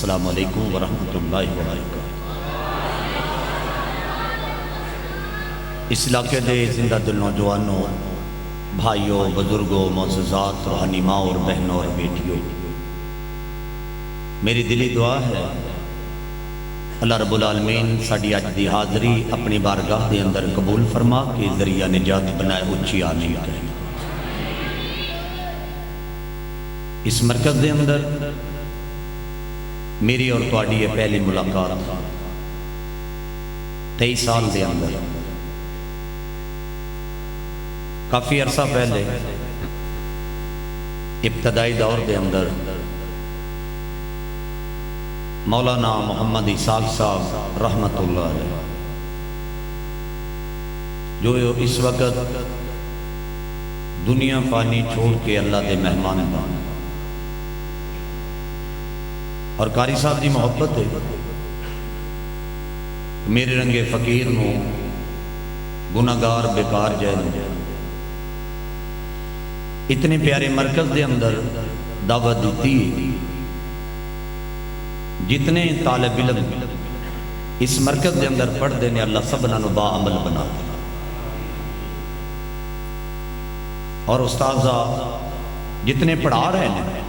السلام علیکم ورحمۃ اللہ وبرکاتہ۔ اس علاقے دے زندہ دل نوجوانوں، بھائیوں، بزرگوں، معززات، روحانی ماں اور بہنوں اور بیٹیوں، میری دلی دعا ہے اللہ رب العالمین ساڈی اج دی حاضری اپنی بارگاہ دے اندر قبول فرما کے ذریعہ نجات بنائے، اچھی آمین کرے۔ اس مرکز دے اندر میری اور تواڈی یہ پہلی ملاقات 23 سال دے اندر، کافی عرصہ پہلے ابتدائی دور دے اندر مولانا محمد اسحاق صاحب رحمت اللہ علیہ، جو اس وقت دنیا فانی چھوڑ کے اللہ دے مہمان بن، اور قاری صاحب دی محبت ہے میرے رنگے فقیر نو گناہگار بیکار جائے اتنے پیارے مرکز دے اندر دعوت دیتی، جتنے طالب علم اس مرکز دے اندر پڑھ دینے اللہ سبنا نو با عمل بنا دے، اور استاذہ جتنے پڑھا رہے ہیں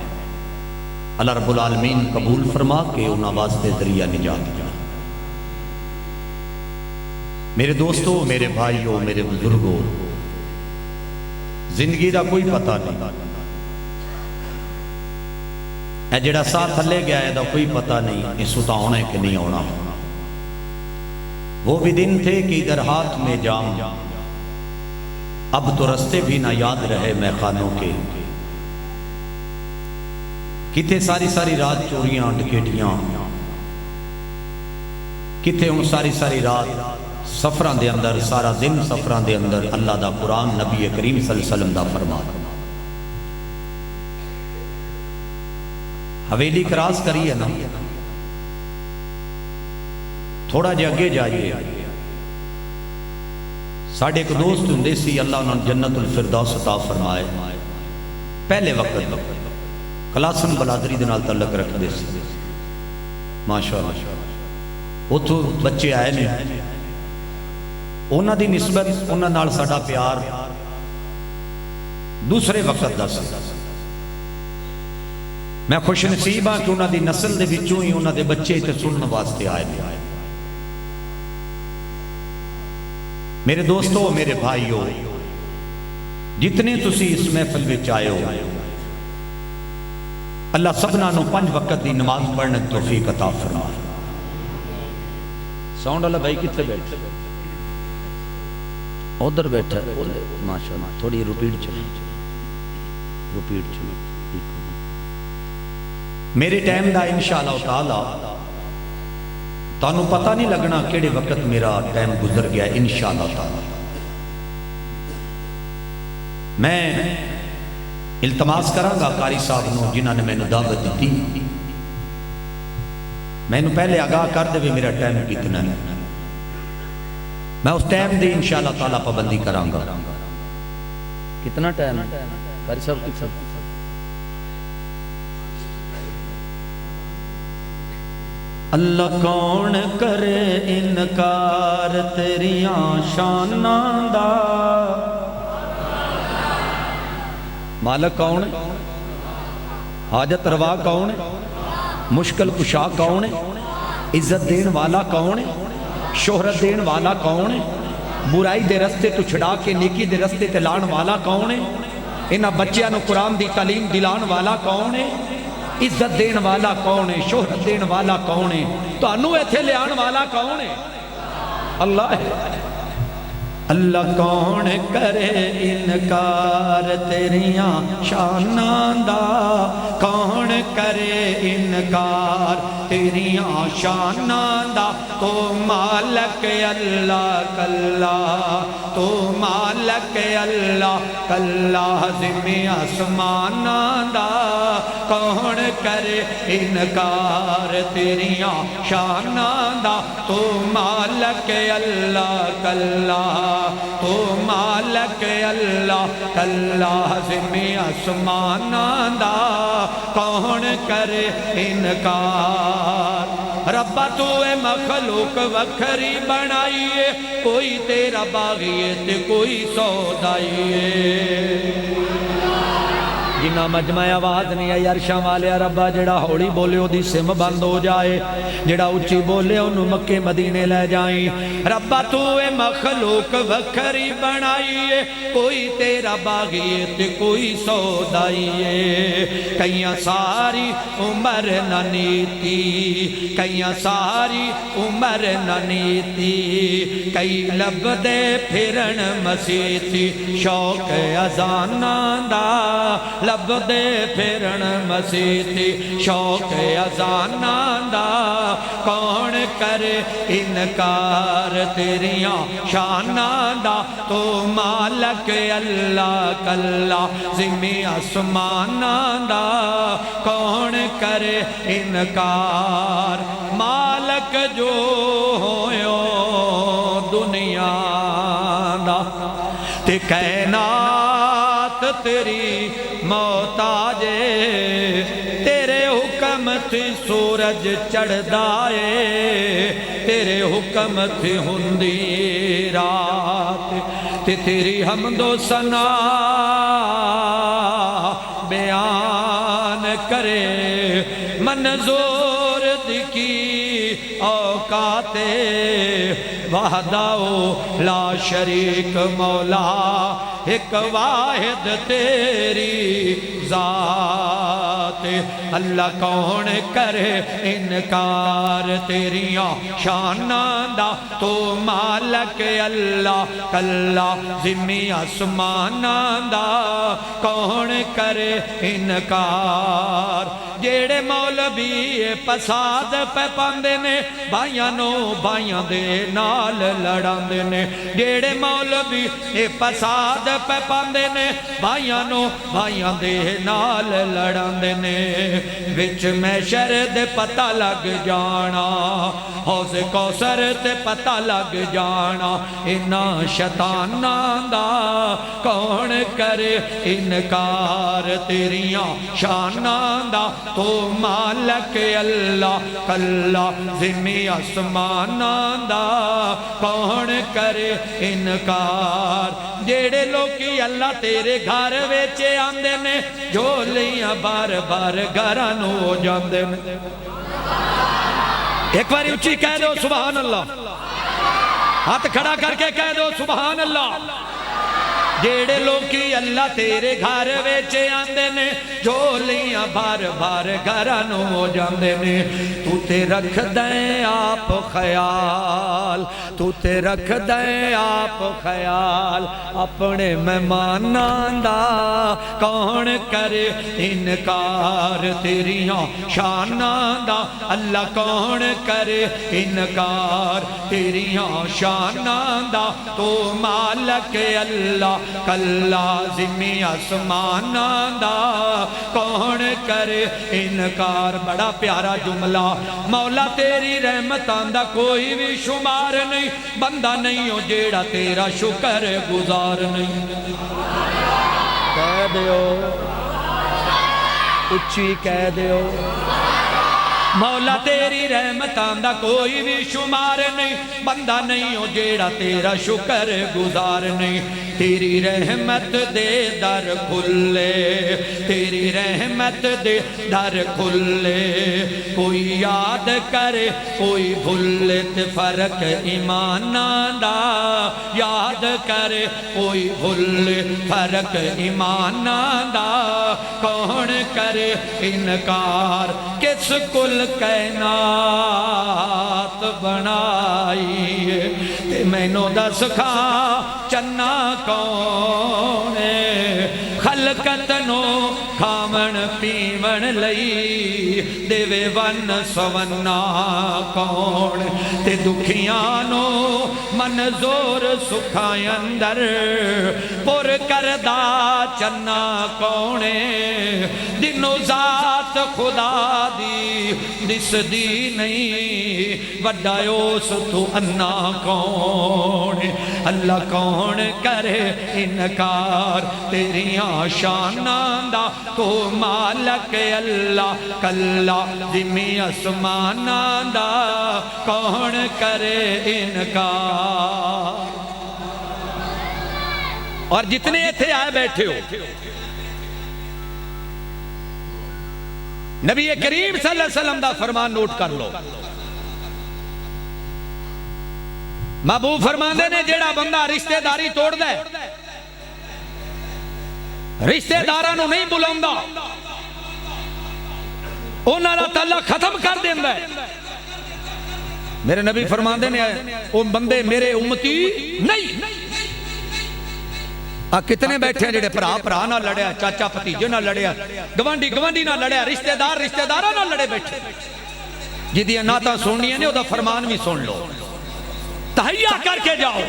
اللہ رب العالمین قبول فرما کے انہاں واسطے ذریعہ نجات جا۔ میرے دوستوں، میرے بھائیوں، میرے بزرگوں، زندگی دا کوئی پتہ نہیں، اے جڑا ساتھ تھلے گیا ہے دا کوئی پتہ نہیں اس تا ہونا ہے کہ نہیں ہونا۔ وہ بھی دن تھے کہ ادھر ہاتھ میں جام، اب تو رستے بھی نہ یاد رہے میں خانوں کے، کتے ساری ساری رات چوریاں ڈکیٹیاں، کتے ان ساری ساری رات سفران دے اندر، سارا دن سفران دے اندر اللہ دا قرآن نبی کریم صلی اللہ علیہ وسلم دا فرمان۔ حویلی کراس کری ہے نا، تھوڑا جے اگے جائیے، ساڑھے ایک دوست ہندے سی، اللہ انہوں نے جنت الفردوس عطا فرمائے، پہلے وقت کلاسن بلادری دے نال تعلق رکھ دے سی، ماشاءاللہ وہ تو بچے آئے نے، انہاں دی نسبت انہاں نال ساڈا پیار دوسرے وقت دا سی۔ میں خوش نصیب ہاں کہ انہاں دی نسل دے وچوں ہی انہاں دے بچے تے سنن واسطے آئے نے۔ میرے دوستو، میرے بھائیو، جتنے تسی اس محفل وچ آئے ہو، اللہ سبنا نو 5 وقت دی نماز پڑھنے کی توفیق عطا فرمائے۔ ساؤنڈ والا بھائی کتنے بیٹھے؟ ادھر بیٹھا ہے، ماشاءاللہ تھوڑی ریپیٹ چلیں، ریپیٹ چلیں۔ میرے ٹائم دا انشاءاللہ تعالی تانوں پتہ نہیں لگنا کیڑے وقت میرا ٹائم گزر گیا انشاءاللہ تعالی۔ میں التماس کراں گا قاری صاحب نو جنہاں نے میں نے دعوت دیتی، میں نے پہلے آگاہ کر دے بھی میرا ٹائم کتنا ہے، میں اس ٹائم دی انشاءاللہ تعالی پابندی کراں گا۔ کتنا ٹائم ہے قاری صاحب؟ کتنا؟ اللہ کون کرے انکار تیریاں شاناں دا، مالک کون ہے؟ حاجت روا کون ہے؟ مشکل کشا کون ہے؟ عزت دین والا کون ہے؟ شہرت دین والا کون ہے؟ برائی دے رستے تو چھڑا کے نیکی دے رستے تے لان والا کون ہے؟ انہاں بچیاں نو قرآن دی تعلیم دلان والا کون ہے؟ عزت دین والا کون ہے؟ شہرت دین والا کون ہے؟ تو انو ایتھے لے آن والا کون ہے؟ اللہ ہے۔ اللہ کون کرے انکار تیریاں شاناں دا، کون کرے انکار تیریاں شاناں دا، تو مالک اللہ کلا، تو مالک اللہ کلا زمیں آسماناں دا، کون کرے انکار تیریاں شاناں دا، تو مالک اللہ کلا، تو مالک اللہ کلا زمیں آسماناں دا، کون کرے انکار ربا تو اے مخلوق وکھری بنائیے کوئی تیرا باغی تے کوئی سودائیے جنہ مجمع آواز نہیں ہے عرشاں والے ربا جڑا ہوڑی بولے او دی سم بند ہو جائے جڑا اچھی بولے انہوں مکے مدینے لے جائیں ربا تو اے مخلوق وکھری بنائیے کوئی تیرا باغی تے کوئی سودائیے کئیاں ساری عمر نہ نیتی کئیاں ساری عمر نہ نیتی کئی لب دے پھرن مسیتی شوق ازاناں دا لب دے پھرن مسیتی شوق ازاناں دا کون کرے انکار تیریاں شاناں دا تو مالک اللہ کلا زمیں آسماناں دا کون کرے انکار مالک جو ہویو دنیا دا تے کائنات تیری محتاج تیرے حکم تھی سورج چڑھ دائے تیرے حکم تھی ہندی رات تے تیری حمد و ثنا بیان کرے منظور دکی اوقات وحدہ لا شریک مولا ایک واحد تیری ذات اللہ کون کرے انکار تیریاں شاناں دا تو مالک اللہ کلا زمیں آسماناں دا کون کرے انکار جیڑے مولوی پساد پہ پاندے نے بھائیاں نو بھائیاں دے نال لڑاندے نے جیڑے مولوی پساد پہ پاندے نے بھائیاں نو بھائیاں دے نال لڑاندے نے وچ میں شرد پتہ لگ جانا حوض کوثر تے پتہ لگ جانا انہاں شیطاناں دا کون کرے انکار تیریاں شاناں دا تو مالک اللہ کلا زمیں آسماناں دا کون کرے انکار جیڑے لوکی اللہ تیرے گھر ویچے آندے نے جھولیاں بار بار گھران ہو جاندے نے ایک باری اچھی کہہ دو سبحان اللہ ہاتھ کھڑا کر کے کہہ دو سبحان اللہ جیڑے لوکی اللہ تیرے گھر ویچے آندے نے جھولیاں بار بار گھران ہو جاندے نے تو تے رکھ دیں آپ خیال تو تے رکھ دیں آپ خیال اپنے مہماناں دا کون کرے انکار تیریاں شاناں دا اللہ کون کرے انکار تیریاں شاناں دا تو مالک اللہ کلا زمیں آسماناں دا کون کرے انکار بڑا پیارا جملہ مولا تیری رحمتاں دا کوئی بھی شمار نہیں بندہ نہیں ہو جیڑا تیرا شکر گزار نہیں کہہ دیو اچھی کہہ دیو مولا تیری رحمتاں دا کوئی بھی شمار نہیں بندہ نہیں ہو جیڑا تیرا شکر گزار نہیں تیری رحمت دے در کھلے تیری رحمت دے در کھلے کوئی یاد کرے کوئی بھولے تے فرق ایماناں دا یاد کرے کوئی بھولے فرق ایماناں دا کون کرے انکار کس کل کائنات بنائی تے میں نو دس کھا چنا کون خلقت نو کھامن پیمن لئی دیوے ون سونا کون تے دکھیانو منظور سکھائیں اندر پر کردہ چنا کونے دنو ذات خدا دی دس دی نہیں وڈائیوس تو انا کون اللہ کون کرے انکار تیریاں شاناں دا تو مالک اللہ کلا زمی اسمانہ دا کون کرے انکار۔ اور جتنے تھے آئے بیٹھے ہو، نبی کریم صلی اللہ علیہ وسلم دا فرمان نوٹ کر لو۔ محبوب فرماندے نے جیڑا بندہ رشتہ داری توڑ دے، رشتہ داراں نو نہیں بلاوندا، انہاں دا تعلق ختم کر دیندا ہے۔ میرے نبی فرماندے نے وہ بندے میرے امتی نہیں۔ کتنے بیٹھے ہیں جڑے بھرا نہ لڑیا، چاچا بھتیجے نہ لڑیا، گوانڈی نہ لڑیا، رشتہ دار نہ لڑے بیٹھے۔ جدیاں نعتاں سننیاں نے او دا فرمان بھی سن لو، تہیہ کر کے جاؤ،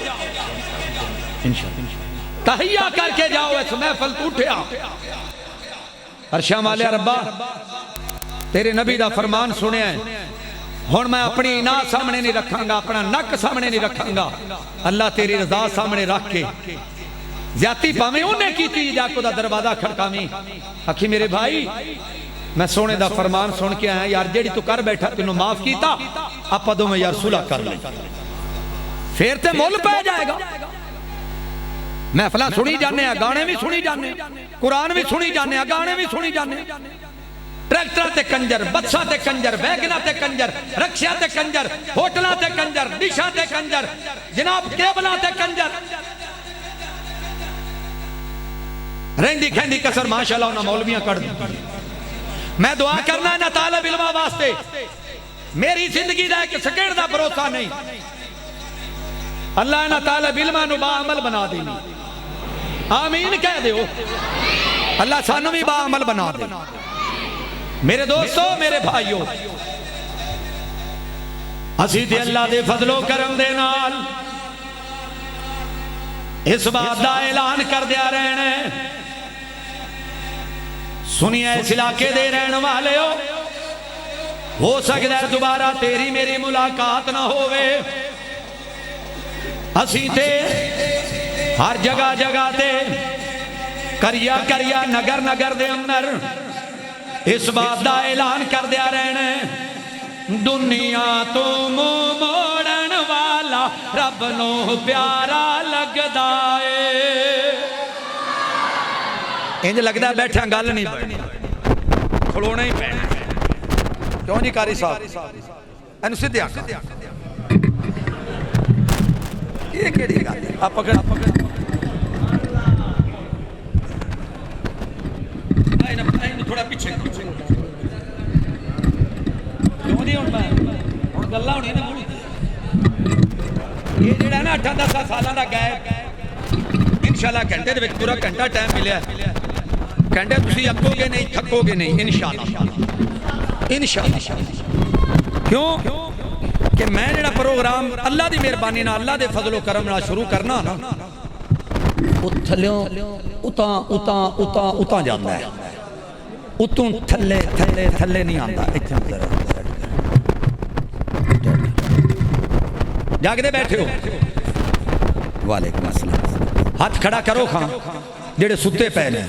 تہیہ کر کے جاؤ، اس محفل تو اٹھیا۔ عرشاں والے ربا تیرے نبی دا فرمان سنیا ہے، ہن میں اپنی نا سامنے نہیں رکھاں گا، اپنا نک سامنے نہیں رکھاں گا، اللہ تیری رضا سامنے رکھ کے زیادتی پاویں انہیں کی تھی جا کو دا دروازہ کھڑکاویں۔ آکھی میرے بھائی میں سونے دا فرمان سن کے آیا، یار جیڑی تو کر بیٹھا تینوں معاف کیتا، آپ دو میں یار صلح کر لیں، پھر تے مول پہ جائے گا۔ محفلہ سنی جانے ہیں، گانے بھی سنی جانے ہیں، قرآن بھی سنی جانے ہیں، گانے بھی سنی جانے ہیں، ٹریکٹر تے کنجر، بچہ تے کنجر، ویگنا تے کنجر، رکشہ تے کنجر، ہوٹلہ تے کنجر، ڈشہ تے کنجر، جناب کیبلہ تے کنجر، رہندی کھیندی کسر ماشاءاللہ انہاں مولویاں کر دی۔ میں دعا کرنا ہے نا طالب علمہ واسطے، میری زندگی دا ایک سکینڈ دا بھروسہ نہیں، اللہ نا طالب علمہ نو با عمل بنا دیں، آمین کہہ دے ہو، اللہ سانو بھی با عمل بنا دے۔ میرے دوستو، میرے بھائیو، اسی تے اللہ دے فضل و کرم دے نال اس بات دا اعلان کر دیا رہنے، سنیے اس علاقے دے رہن والے ہو سکتا ہے دوبارہ تیری میری ملاقات نہ ہوئے، اسی تے ہر جگہ جگہ تے کریا نگر دے اندر اس بات دا اعلان کر دیا رہنے، دنیا تو منہ موڑن والا رب نو پیارا لگدا اے۔ انج لگدا بیٹھا گل نہیں بڑھنی، کھلونا ہی پینا، کیوں جی قاری صاحب اینو سیدھے آ یہ کیڑی گل ہے؟ آپ پکڑ تھوڑا پیچھے کیوں نہیں ہوں گلا ہونی نا، یہ جڑا نا 8-10 سالہ دا گیپ انشاءاللہ گھنٹے دے وچ پورا گھنٹہ ٹائم ملیا، گھنٹے تسی اکو گے نہیں تھکو گے نہیں انشاءاللہ۔ کیوں کہ میں جڑا پروگرام اللہ دی مہربانی نال، اللہ دے فضل و کرم نال شروع کرنا نا، وہ تھلیوں اتاں جاتا ہے، اتوں تھلے نہیں آتا۔ جاگدے بیٹھے ہو؟ وعلیکم السلام، ہاتھ کھڑا کرو خان جڑے ستے پہنے۔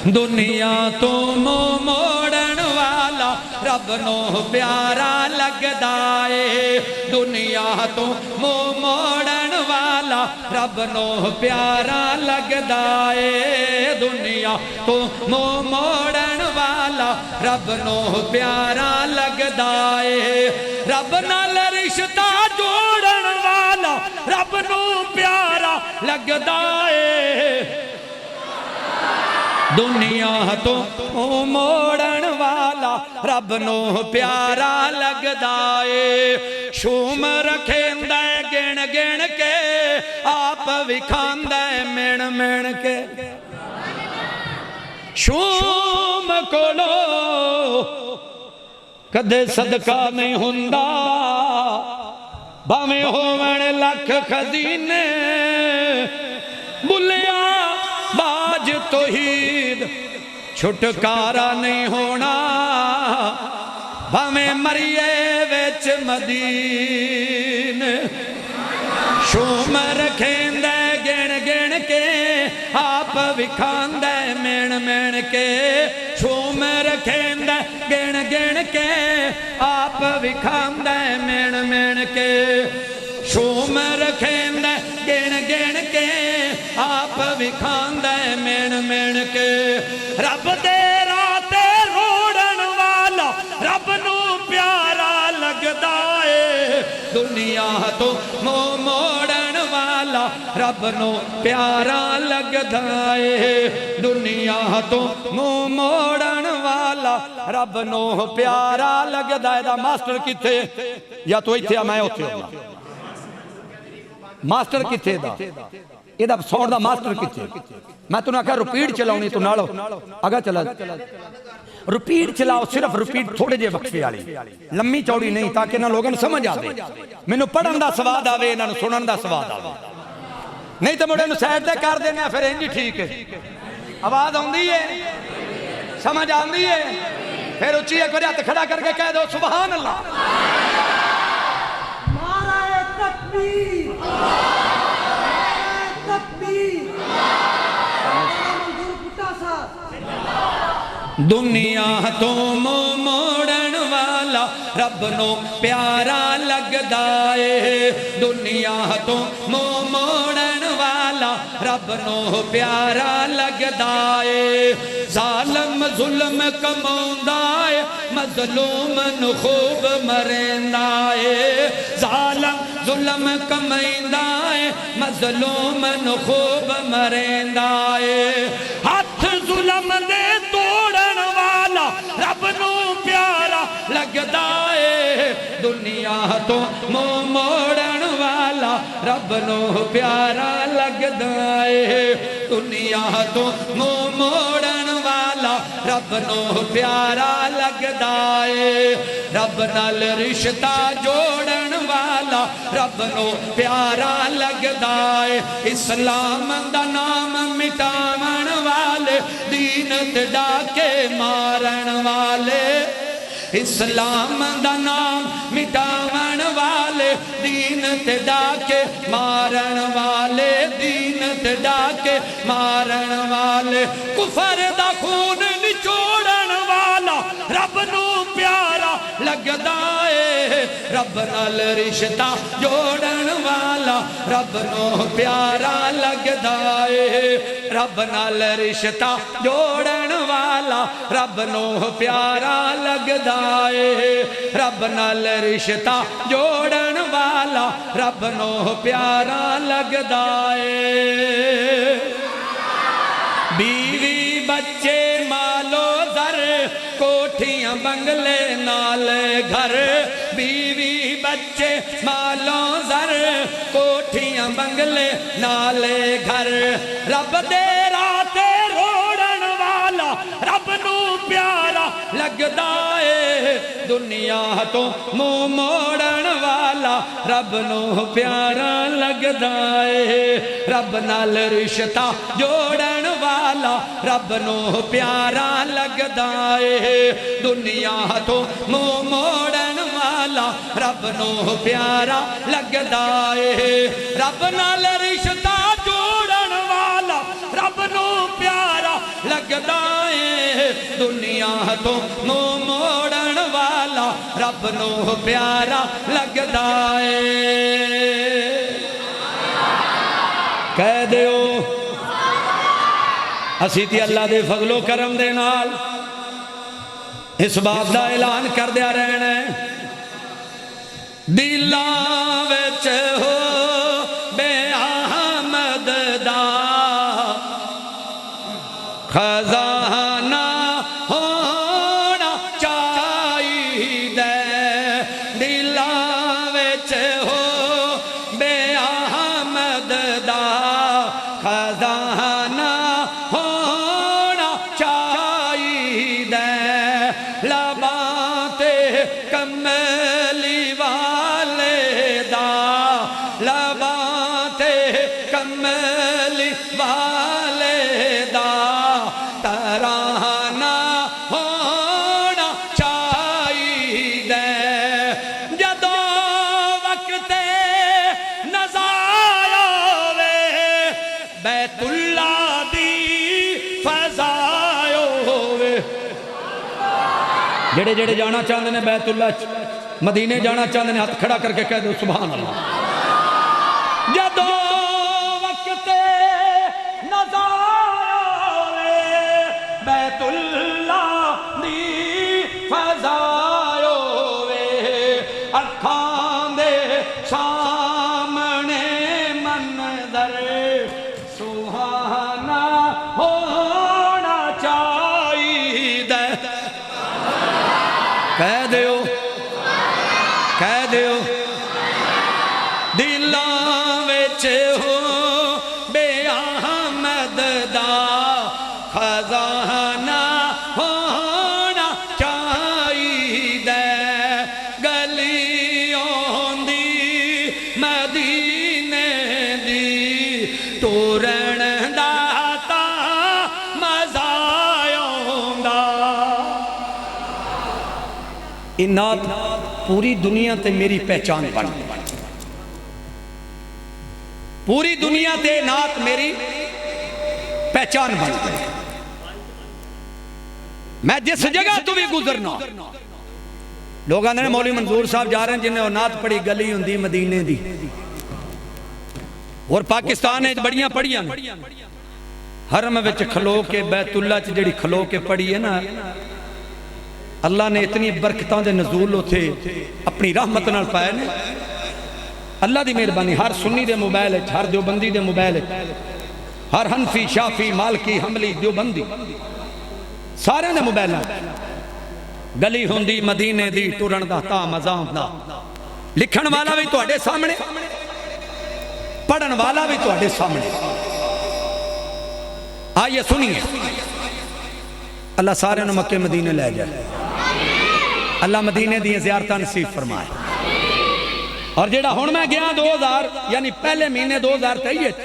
دنیا تو منہ موڑن والا رب نو پیارا لگدا اے، دنیا تو منہ موڑن والا رب نو پیارا لگدا اے، دنیا تو منہ موڑن والا رب نو پیارا لگدا اے، رب نال رشتہ جوڑن والا رب نو پیارا لگدا اے، دنیا تو موڑن والا رب نو پیارا لگدا اے، شوم رکھیندا ہے گن گن کے، آپ وکھاندا ہے مین مین کے، شوم کولو کدے صدقہ نہیں ہوندا، بھاویں ہوون لکھ خزینے، بلیا باج توحید چھٹکارا نہیں ہونا، بھاویں مریے وچ مدین، شوم رکھیندے گن گن کے، آپ وکھاندے مین مین کے شوم رکھیندہ گن گن کے آپ وکھاندہ مین مین کے شوم رکھیندہ گن گن کے آپ وکھاندہ مین مین کے رب دے راتے روڑن والا رب نو پیارا لگدا ہے دنیا تو منہ موڑن والا رب نو پیارا لگدا ہے دنیا تو منہ موڑن والا رب نو پیارا لگدا ہے دا ماسٹر کتے یا تو ایتھے میں ہوتے ہوں ماسٹر کتے دا یہ دا سوڑ دا ماسٹر کتے میں تو نہ کہا رپیڈ چلاؤنی تو نالو آگا چلا رپیڈ چلاؤ صرف رپیڈ تھوڑے جے وقفے آلی لمبی چوڑی نہیں تاکہ نہ لوگن سمجھ آ دے میں نو پڑھن دا سواد آوے نہ سنن دا سواد آوے نہیں تو مڑے نو سیڈ دے کر دینا پھر انجی ٹھیک ہے آواز آندی ہے سمجھ آندی ہے پھر اچھی ایک وجہ کھڑا کر کے کہہ دو سبحان اللہ نعرہ تکبیر دنیا تو منہ موڑن والا رب نو پیارا لگدا ہے دنیا تو منہ موڑن والا رب نو پیارا لگدا ہے ظالم ظلم کماوندا ہے مظلوم نو خوب مریندا ہے ظالم ظلم کمائندا ہے مظلوم نو خوب مریندا ہے ہاتھ ظلم دے توڑن والا رب نو پیارا لگدا ہے دنیا تو منہ موڑن والا رب نو پیارا لگدا ہے دنیا تو منہ موڑن والا رب نو پیارا لگدا ہے رب نال رشتہ جوڑن والا رب نو پیارا لگدا ہے اسلام دا نام مٹاون والے دین تے ڈاکے مارن والے اسلام دا نام مٹاون والے دین تے ڈاکے مارن والے دین تے ڈاکے مارن والے کفر دا خون نچوڑن والا رب نو پیارا لگدا ہے رب نال رشتہ جوڑن والا رب نو پیارا لگدا ہے رب نال رشتہ جوڑن والا رب نو پیارا لگدا ہے رب نال رشتہ جوڑن والا رب نو پیارا لگدا ہے بیوی بچے مالو در کوٹھیاں بنگلے نال گھر بیوی بچے مالو زر کوٹھیاں بنگلے نال گھر رب دے راتے روڑن والا رب نو پیارا لگدا ہے دنیا تو منہ موڑن والا رب نو پیارا لگدا ہے رب نال رشتہ جوڑن والا رب نو پیارا لگدا ہے دنیا تو منہ موڑن والا رب نو پیارا لگدا ہے رب نال رشتہ جوڑن والا رب نو پیارا لگدا ہے دنیا تو منہ موڑن والا رب نو پیارا لگدا ہے کہہ دیو اسی تی اللہ دے فضل و کرم دے نال اس بات دا اعلان کر دیا رہنا ہے دلاں وچ ہو بے احمد دا خزانہ ہونا چاہیے دلاں وچ ہو بے احمد دا خزانہ ہونا چاہیے لباں تے کملی والے دا لباں تے کملی والے دا ترانہ ہونا چاہیے جدو وقت نظارہ وے بیت اللہ دی فضا جڑے جڑے جانا چاہتے ہیں بیت اللہ مدینے جانا چاہتے ہیں ہاتھ کھڑا کر کے کہہ دو سبحان اللہ جدو وقت نظر بیت اللہ دی فضائے اکھاں دے سامنے منظر سبحانہ ہونا چاہیے کہہ دیو دلاں وچ ہو بے احمد دا خزانہ ہونا چاہیے گلیوں دی مدینے دی ٹورن دا تا مزہ آوندا یہ نعت پوری دنیا تے میری پہچان بن پوری دنیا تے نعت میری پہچان بن گئی میں جس جگہ تو بھی گزرنا لوگ آندے نے مولوی منظور صاحب جا رہے ہیں جنہیں وہ نعت پڑھی گلی ہوندی مدینے دی اور پاکستان ہے بڑیاں پڑھیاں حرم وچ کھلو کے بیت اللہ چ جڑی کھلو کے پڑھی ہے نا اللہ نے اتنی برکتاں دے نزول ہوتے اپنی رحمت نال پائے نے اللہ دی مہربانی ہر سنی دے موبائل ہے ہر دیوبندی دے موبائل ہے ہر حنفی شافی مالکی حملی دیوبندی سارے دے موبائل ہیں گلی ہوندی مدینے دی ٹرن دا تا مزام دا لکھن والا بھی تواڈے سامنے پڑھن والا بھی تواڈے سامنے آئیے سنیے اللہ سارے نے مکہ مدینے لے جائے اللہ مدینے دی زیارتہ نصیب فرمائے اور جیڑا ہون میں گیا 2000 یعنی پہلے مہینے 2023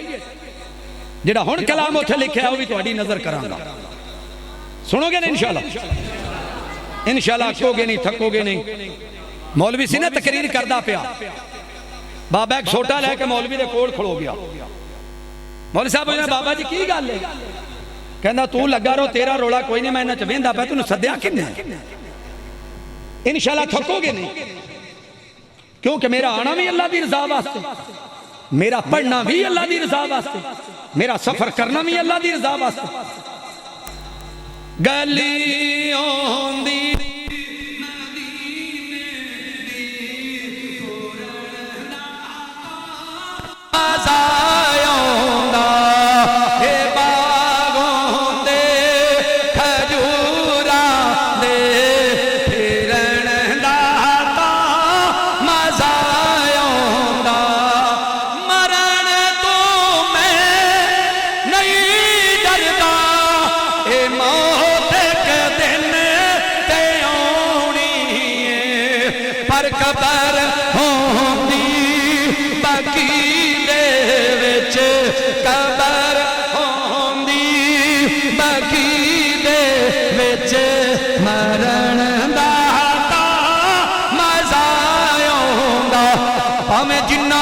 جیڑا ہون کلام اتھے لکھے ہے وہ بھی تواڈی نظر کرانگا سنو گے نہیں انشاءاللہ انشاءاللہ اکھو گے نہیں تھکو گے نہیں مولوی سی نے تقریر کردہ پیا بابا ایک چھوٹا لے کے مولوی دے کوڑ کھڑو گیا مولوی صاحب نے بابا جی کی گل ہے کہنا تو لگا رہو تیرا روڑا کوئی نہیں میں نہ چویندہ پہ تو نے صدیہ کنے انشاءاللہ تھکو گے نہیں کیونکہ میرا آنا بھی اللہ دی رضا واسطے میرا پڑھنا بھی اللہ دی رضا واسطے میرا سفر کرنا بھی اللہ دی رضا واسطے گلیوں دی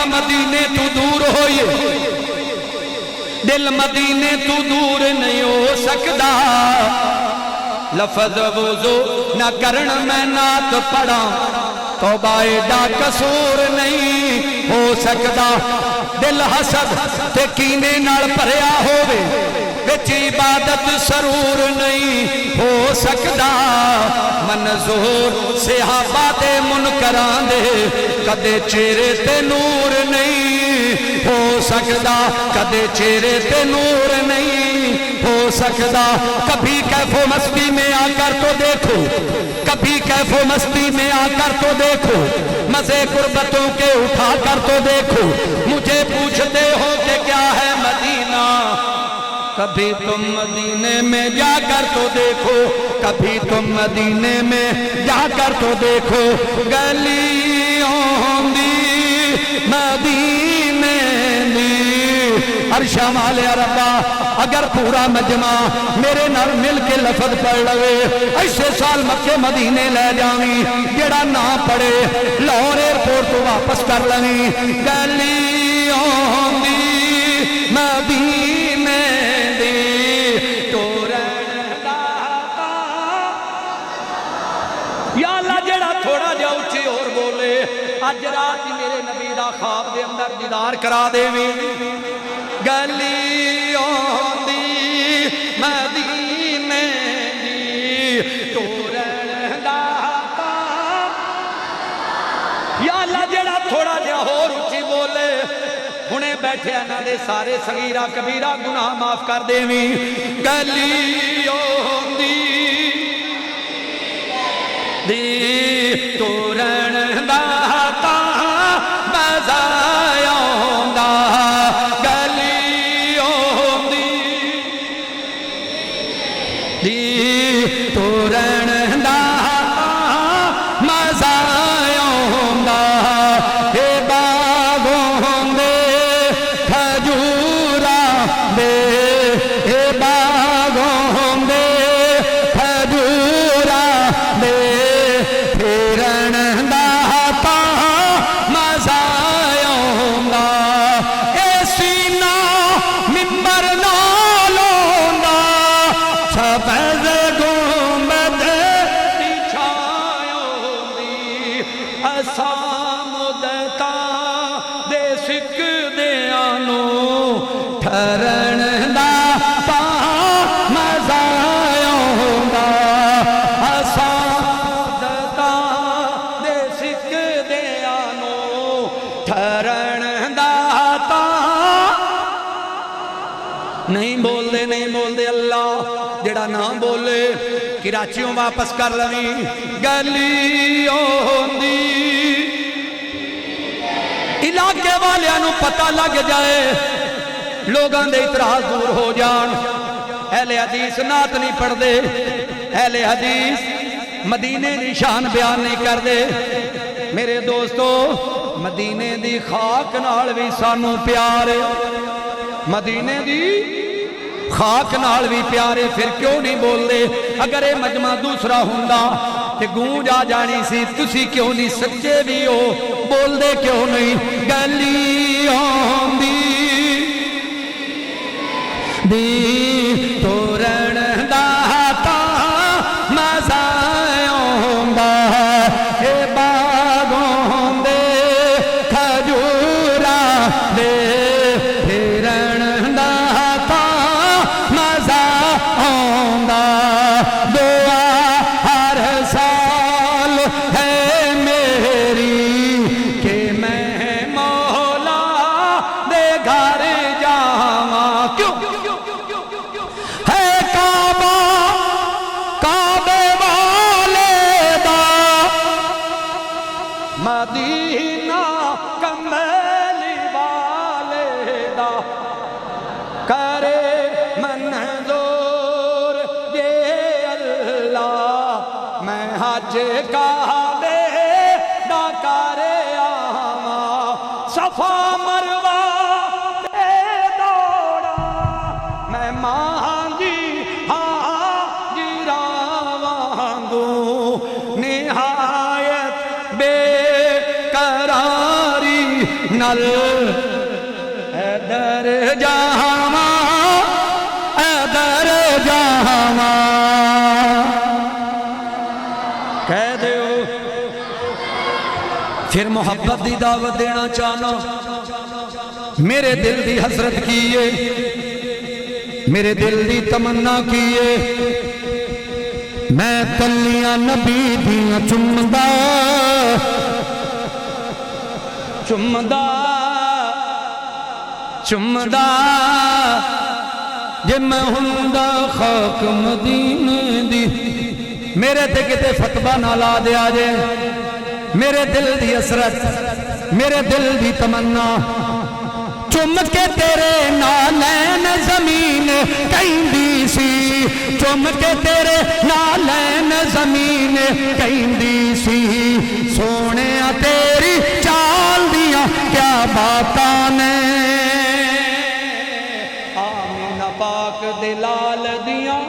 مدینے تو دور ہوئے دل مدینے تو دور نہیں ہو سکتا لفظ وضو نہ کرن میں نعت پڑھا توبہ ایڈا قصور نہیں ہو سکتا دل حسد تے کینے نال بھریا ہووے وچ عبادت سرور نہیں ہو سکتا منظور صحابہ دے منکران دے کدے چہرے تے نور نہیں ہو سکتا کدے چہرے تے نور نہیں ہو سکتا کبھی کیف و مستی میں آ کر تو دیکھو کبھی کیف و مستی میں آ کر تو دیکھو مزے قربتوں کے اٹھا کر تو دیکھو مجھے پوچھتے ہو کہ کیا ہے مدینہ کبھی تم مدینے میں جا کر تو دیکھو کبھی تم مدینے میں جا کر تو دیکھو گلیوں دی مدینے دی عرشہ والے ربا اگر پورا مجمع میرے نال مل کے لفظ پڑھ لوے ایسے سال مکے مدینے لے جاویں جڑا نہ پڑے لاہور ایئرپورٹ تو واپس کر لویں گلیوں دی مدینے اج رات میرے نبی دا خواب دے اندر دیدار کرا دے وی گلیوں دی مدینے دی ٹورن دا یا اللہ جڑا تھوڑا جہا ہور اچھی بولے انہیں بیٹھے انہاں دے سارے صغیرہ کبیرہ گناہ معاف کر دے وی گلیوں دی ٹورن دا مزایوں دا گلیوں دی ٹورن دا مزایوں دا اے باغوں دے کھجوراں دے اے باغوں دے کھجوراں دے پھرن دا مزایوں دا اے سینہ ممبر نالوں دا سبز گنبد دی چھایوں دی اساں مدتاں دے سکدیاں نوں ٹھرن دا مزایوں دا اساں مدتاں دے سکدیاں نوں ٹھرن دا نہیں بول دے اللہ جڑا نہ بولے کراچیوں واپس کر لویں گلیوں دی علاقے والیاں نو پتہ لگ جائے لوگاں دے اعتراض دور ہو جان اہل حدیث نعت نہیں پڑھ دے اہل حدیث مدینے دی شان بیان نہیں کر دے میرے دوستو مدینے دی خاک نال بھی سانو پیارے مدینے دی خاک نال بھی پیارے پھر کیوں نہیں بول دے اگر یہ مجمع دوسرا ہوندا تے گونج آ جانی سی تسی کیوں نہیں سچے بھی ہو بول دے کیوں نہیں گلیوں دی ٹورن دا مزایوں دا اے باغوں دے کھجوراں دے پھرن دا مزایوں دا دعا ہر سال ہے میری کہ میں مولا دے گھر جاواں کیوں ہے کعبہ کعبے والے دا مدینہ کملی والے دا کرے منظور یہ اللہ میں حج کعبے دا کرے آواں صفا مروہ تے دوڑا میں مانگی وانگوں نہایت بے قراری نل ادھر جاواں ادھر جاواں کہہ دیو پھر محبت دی دعوت دینا چاہنا میرے دل دی حسرت کیے میرے دل دی تمنا کیے میں تلیاں نبی دیاں چمدا چمدا چمدا جے میں ہوندا خاک مدینے دی میرے تے کتے فتوہ نہ لا دیا جے میرے دل دی حسرت میرے دل دی تمنا چم کے تیرے نالین زمین کہندی سی چم کے تیرے نالین زمین کہندی سی سونے تیری چال دیاں کیا باتاں نے آمینہ پاک دلال دیاں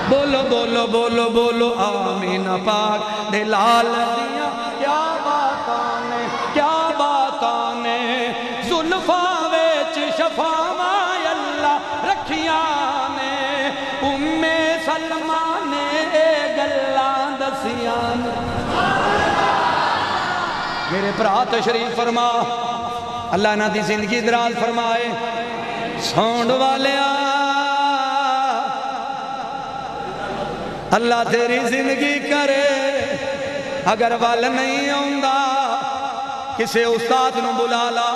بولو بولو بولو بولو آمینہ پاک دلال دیاں کیا باتاں نے کیا باتاں نے زلفاں ویچ شفاواں اللہ رکھیاں نے ام سلمہ نے اے گلاں دسیاں نے میرے برا تشریف فرما اللہ نہ دی زندگی دراز فرمائے سونڈ والیا اللہ تیری زندگی کرے اگر ول نہیں آؤندا کسے استاد نو بلا لا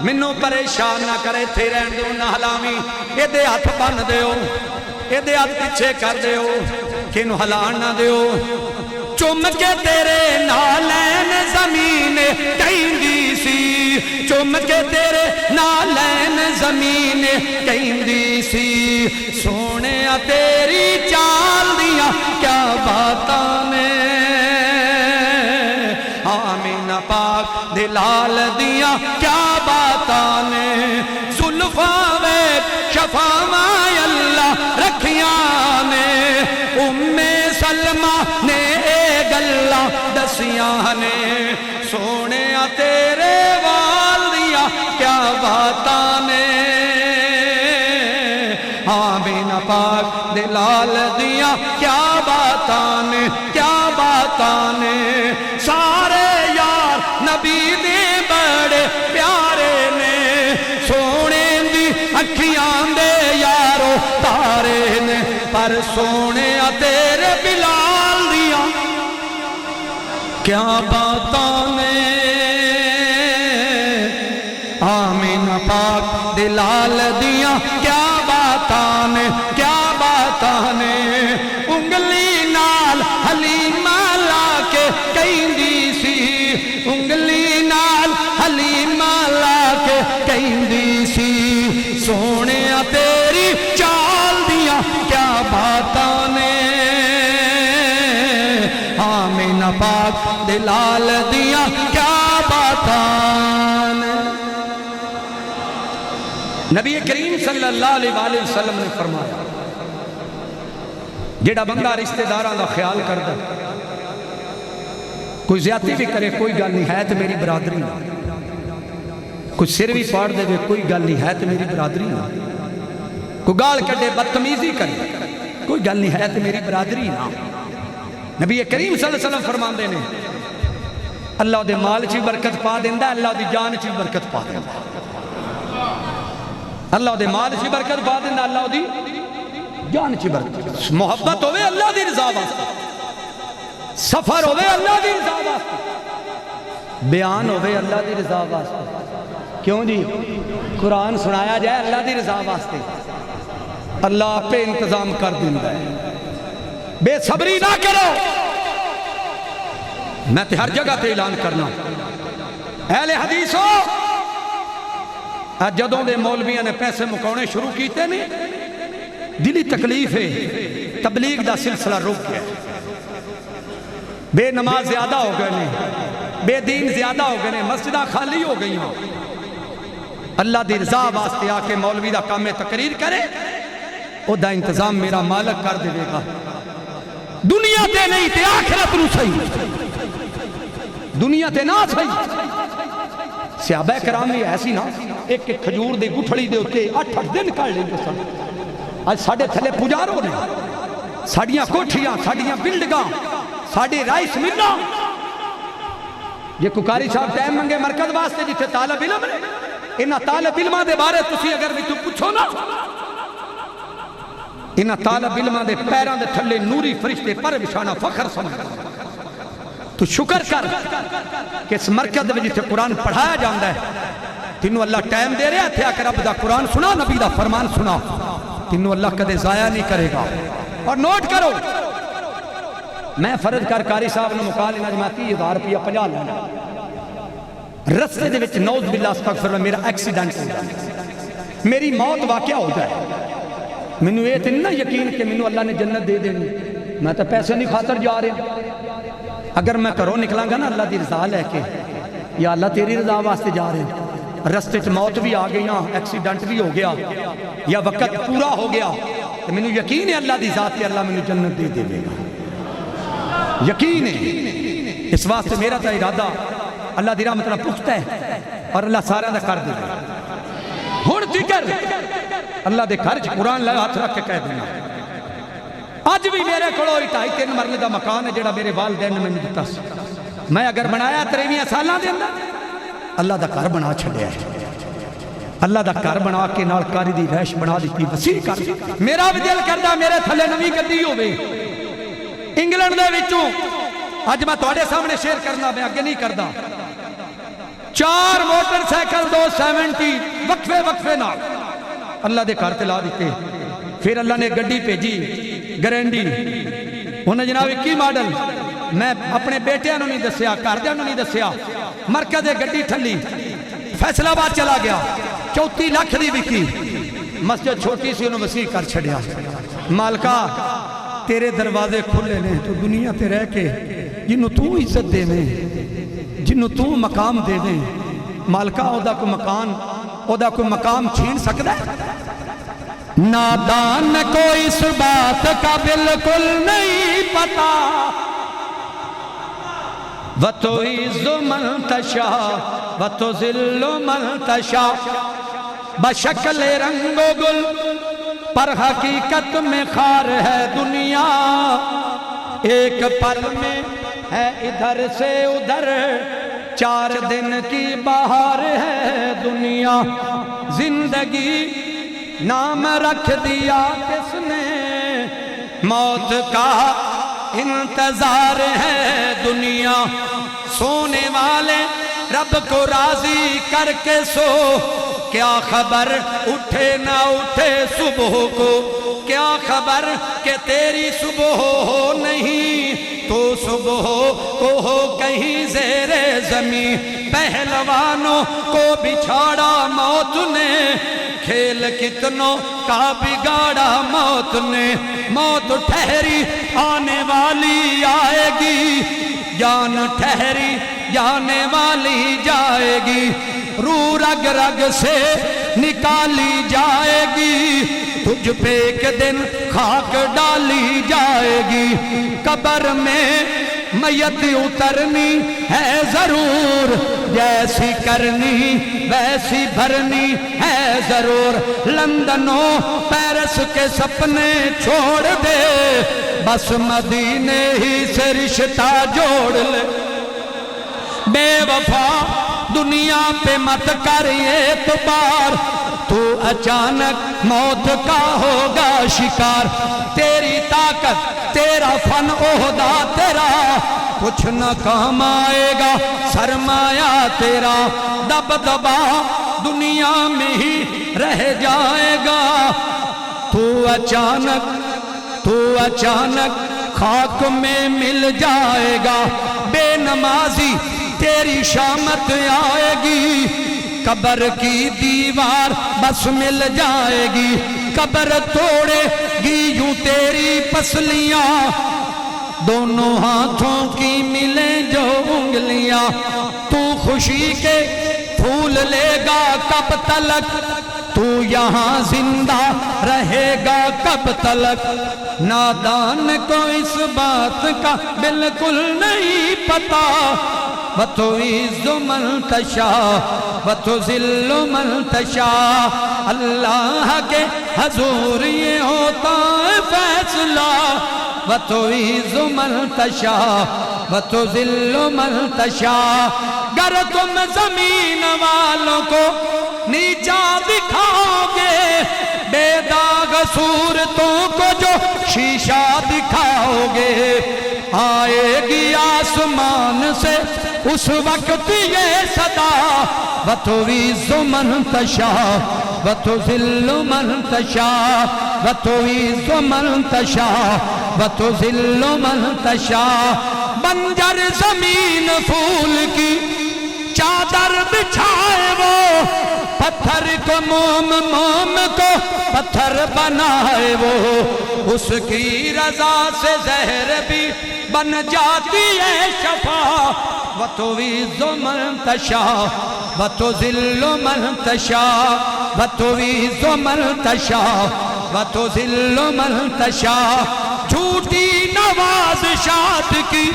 منو پریشان نہ کرے تھے رہن دو نہ ہلامی اے دے ہاتھ بن دیو اے دے ہاتھ پیچھے کر دیو کینو ہلان نہ دیو چم کے تیرے نالین زمین کہندی سی چم کے تیرے نالین زمین کہندی سی سونے تیری چال دیا کیا باتاں نے آمینہ پاک دلال دیا کیا باتاں نے زلفاں ویٹ شفاواں اللہ رکھیاں نے ام سلمہ نے گلہ دسیاں نے سونے تیرے وال دیا کیا باتاں نے آمینہ پاک دلال دیا کیا باتاں نے کیا باتاں نے سارے یار نبی دے بڑے پیارے نے سونے دی اکھیاں دے یارو تارے نے پر سونے تیرے بلال دیا کیا باتاں نے آمینہ پاک دلال دیا کیا باتاں نے کیا باتاں نے انگلی نال حلیمہ لا کے کہندی سی انگلی نال حلیمہ لا کے کہندی سی سونے تیری چال دیا کیا باتاں نے آمینہ پاک دلال دیا کیا باتاں نے نبی کریم صلی اللہ علیہ وآلہ وسلم نے فرمایا جیڑا بندہ رشتہ داراں دا خیال کردا کوئی زیادتی بھی کرے کوئی گل نہیں ہے تو میری برادری نہ کوئی سر بھی پاڑ دے کوئی گل نہیں ہے تو میری برادری نہ کوئی گال کڈے بدتمیزی کرے کوئی گل نہیں ہے تو میری برادری نہ نبی کریم صلی اللہ علیہ وسلم فرماندے نے اللہ دے مال چی برکت پا دیندا اللہ دی جان چی برکت پا دیندا اللہ دے مال چی برکت پا دیندا اللہ دی جان چی برکت محبت ہوئے اللہ دی رضا واسطے سفر ہوئے اللہ دی رضا واسطے بیان ہوئے اللہ دی رضا واسطے کیوں جی قرآن سنایا جائے اللہ دی رضا واسطے اللہ پہ انتظام کر دیندا ہے بے صبری نہ کرو میں تے ہر جگہ تے اعلان کرنا اہل حدیثو جدوں دے مولویاں نے پیسے مکاؤنے شروع کیتے نہیں دلی تکلیف ہے تبلیغ دا سلسلہ رک گیا بے نماز زیادہ ہو گئے نہیں بے دین زیادہ ہو گئے نہیں مسجدہ خالی ہو گئی ہوں اللہ دی رضا واسطے آکے مولوی دا کام میں تقریر کرے او دا انتظام میرا مالک کر دے گا دنیا تے نہیں تے آخرت نو صحیح دنیا تے نہ صحیح صحابہ کرام بھی ایسی نا ایک ایک کھجور دے گٹھڑی دے ہوتے 8 دن کر لیں گے سن آج ساڑھے تھلے پجاروں نے ساڑھیاں کوٹھیاں ساڑھیاں بلڈگاں ساڑھے رائس ملنا یہ ککاری صاحب ٹائم منگے مرکز واسطے جیتے طالب علم انہا طالب علمہ دے بارے تسی اگر بھی تو پوچھو نا انہا طالب علمہ دے پیران دے تھلے نوری فرشتے پر بشانہ فخر سمجھ تو شکر کر کہ اس مرکز میں جیتے قرآن پڑھایا جاندہ ہے تینوں اللہ ٹائم دے رہا تھے اگر اب دا قرآن سنا نبی دا فرمان سنا تینوں اللہ کدے ضائع نہیں کرے گا اور نوٹ کرو میں فرض کر کاری صاحب نے مقال لینا 30,000 روپیہ 50 لینا رستے دے وچ نعوذ باللہ استغفر اللہ میرا ایکسیڈنٹ ہو جائے میری موت واقعہ ہو جائے میں نے یہ اتنا یقین کہ میں نے اللہ نے جنت دے دینی میں تو پیسے نہیں خاطر جا رہے اگر میں کرو نکلاں گا نا اللہ دی رضا لے کے یا اللہ تیری رضا واسطے جا رہے ہیں رستے چ موت بھی آ گئی ایکسیڈنٹ بھی ہو گیا یا وقت پورا ہو گیا تو میں نے یقین ہے اللہ دی ذات ہے اللہ میں نے جنت دے دے گا یقین ہے اس واسطے میرا تا ارادہ اللہ دی رحمت نہ پختہ ہے اور اللہ سارا دا کر دے گا ہن تکر اللہ دے گھر چ قرآن لگا ہاتھ رکھ کے کہہ دینا آج بھی میرے کڑو 2.5-3 مرلے دا مکان ہے جڑا میرے والدین نے میں دیتا میں اگر بنایا 23 سالاں دے اندر اللہ دا گھر بنا چھڑیا ہے اللہ دا گھر بنا کے نال کاری دی رہائش بنا دیتی وسیع کر میرا بھی دل کردا میرے تھلے نویں گڈی ہوے انگلینڈ دے وچوں اج میں تواڈے سامنے شیئر کرنا میں اگے نہیں کردا 4 موٹر سائیکل 270 وقفے وقفے نال اللہ دے گھر تے لا دیتے پھر اللہ نے گڈی بھیجی گرینڈی انہیں جناب 21 ماڈل میں اپنے بیٹیاں نوں نہیں دسیا گھردیاں نوں نہیں دسیا مرکز گڈی ٹھلی فیصل آباد چلا گیا 34 لاکھ دی وکی مسجد چھوٹی سی انہوں وسیع کر چھڑیا مالکا تیرے دروازے کھلے نے تو دنیا تے رہ کے جنہوں تو عزت دے میں جنہوں تو مقام دے دیں مالکا او دا کوئی مقام چھین سکتا ہے نادان کو اس بات کا بالکل نہیں پتا وَتُعِزُّ مَن تَشَاءُ وَتُذِلُّ مَن تَشَاءُ بشکل رنگ و گل پر حقیقت میں خار ہے دنیا ایک پل میں ہے ادھر سے ادھر 4 دن کی بہار ہے دنیا زندگی نام رکھ دیا کس نے موت کا انتظار ہے دنیا سونے والے رب کو راضی کر کے سو کیا خبر اٹھے نہ اٹھے صبح کو کیا خبر کہ تیری صبح ہو نہیں تو صبح کو ہو کہیں زیر زمین پہلوانوں کو بچھاڑا موت نے کھیل کتنوں کا بگاڑا موت نے موت ٹھہری آنے والی آئے گی جان ٹھہری جانے والی جائے گی روح رگ رگ سے نکالی جائے گی تجھ پہ ایک دن خاک ڈالی جائے گی قبر میں میت اترنی ہے ضرور جیسی کرنی ویسی بھرنی ہے ضرور لندن و پیرس کے سپنے چھوڑ دے بس مدینے ہی سے رشتہ جوڑ لے بے وفا دنیا پہ مت کر اعتبار تو اچانک موت کا ہوگا شکار تیری طاقت تیرا فن عہدہ تیرا کچھ نہ کام آئے گا سرمایہ تیرا دبدبا دنیا میں ہی رہ جائے گا تو اچانک خاک میں مل جائے گا بے نمازی تیری شامت آئے گی قبر کی دیوار بس مل جائے گی قبر توڑے گی یوں تیری پسلیاں دونوں ہاتھوں کی ملیں جو انگلیاں تو خوشی کے پھول لے گا کب تلک تو یہاں زندہ رہے گا کب تلک نادان کو اس بات کا بالکل نہیں پتا وَتُعِزُّ مَن تَشَاءُ وَتُذِلُّ مَن تَشَاءُ اللہ کے حضور یہ ہوتا ہے فیصلہ وَتُعِزُّ مَن تَشَاءُ وَتُذِلُّ مَن تَشَاءُ گر تم زمین والوں کو نیچا دکھاؤ گے بے داغ صورتوں کو جو شیشہ دکھاؤ گے آئے گی آسمان سے اس وقت یہ صدا وَتُعِزُّ مَن تَشَاءُ وَتُذِلُّ مَن تَشَاءُ وَتُعِزُّ مَن تَشَاءُ وَتُذِلُّ مَن تَشَاءُ بنجر زمین پھول کی چادر بچھائے وہ پتھر کو موم کو پتھر بنائے وہ اس کی رضا سے زہر بھی بن جاتی ہے شفا وَتُعِزُّ مَن تَشَاءُ وَتُذِلُّ مَن تَشَاءُ وَتُعِزُّ مَن تَشَاءُ وَتُذِلُّ مَن تَشَاءُ جھوٹی نوازشات کی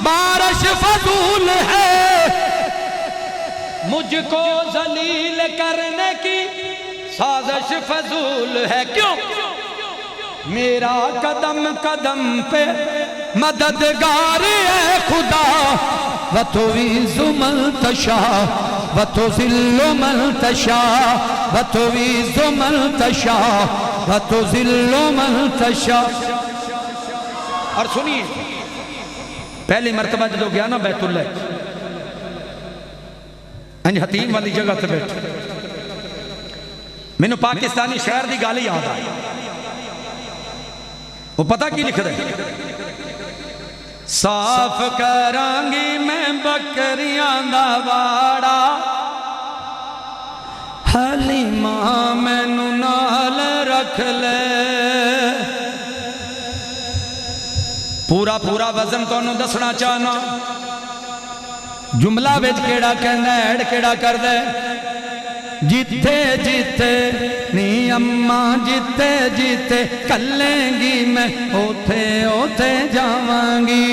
بارش فضول ہے مجھ کو ذلیل کرنے کی سازش فضول ہے کیوں میرا قدم قدم پہ مددگار ہے خدا وتعز من تشاء وتذل من تشاء وتعز من تشاء وتذل من تشاء. اور سنیے پہلی مرتبہ جدو گیا نا بیت اللہ انج حتیم والی جگہ تے بیٹھے میں نے پاکستانی شہر دی گالی یاد آئی. وہ پتہ کی لکھ رہے صاف کرانگی میں بکریاں دا واڑا حلیمہ مینوں نال رکھ لے. پورا پورا وزن تو انہوں دسنا چاہنا جملہ بیچ کیڑا کہنا ہے ایڈ کیڑا کر دے جیتے جیتے نی اماں جیتے جیتے کلیں گی میں اوتھے اوتھے جاوانگی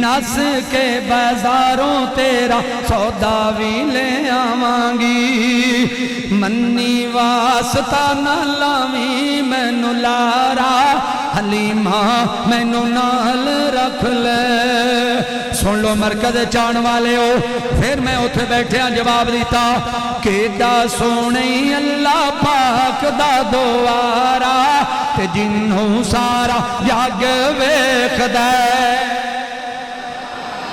نس کے بازاروں تیرا سودا بھی لے آوانگی منی واسطہ نہ لاوی مینوں لارا حلیمہ مینوں نال رکھ لے. سن لو مرکز چان والے ہو پھر میں اتھے بیٹھے ہیں جواب دیتا کیڈا سونے اللہ پاک دا دوارا تے جنہوں سارا جگ ویکھ دے.